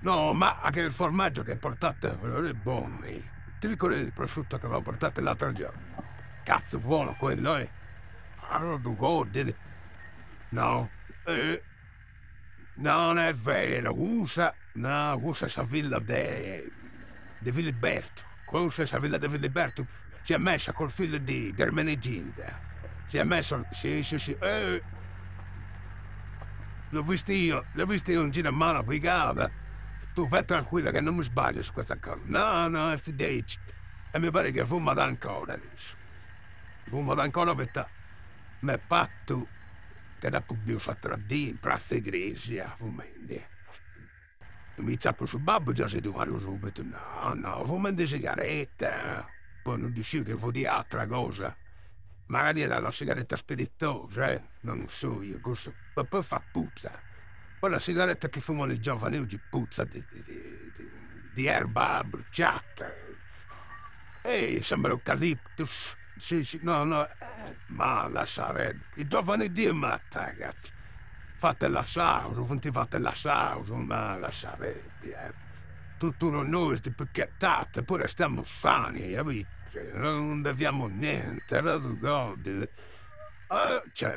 No, ma anche il formaggio che portate quello è buono. Ti ricordi il prosciutto che avevo portato l'altro giorno? Cazzo buono quello, eh? Allora tu godili. No, eh, non è vero. Usa sa villa di Filiberto. Questa sa villa di Filiberto si è messa col figlio di Ermenegilda. Si è messo, sì, sì, sì. L'ho visto io in giro a mano piegata. Tu fai tranquilla che non mi sbaglio su questa cosa. No, no, si dice. E mi pare che fuma ancora adesso. Fuma ancora per te. Ma patto che da più fatto di in Piazza Iglesia, fumando. Mi zappo sul babbo già si domani subito. No, no, fumando sigaretta. Poi non dici che fu di altra cosa. Magari era la sigaretta spiritosa, eh? Non so io, cosa. Ma poi fa puzza. Poi la sigaretta che fumano i giovani oggi puzza di erba bruciata. Sembra eucaliptus. Sì, sì, no, no. Ma la sarebbe. I giovani di matta, ragazzi. Fate la sausa, non ti fate la sausa, ma la sarebbe, eh. Tutto noi sti picchettate, pure stiamo sani, capito? Non beviamo niente, era tu godi. Cioè,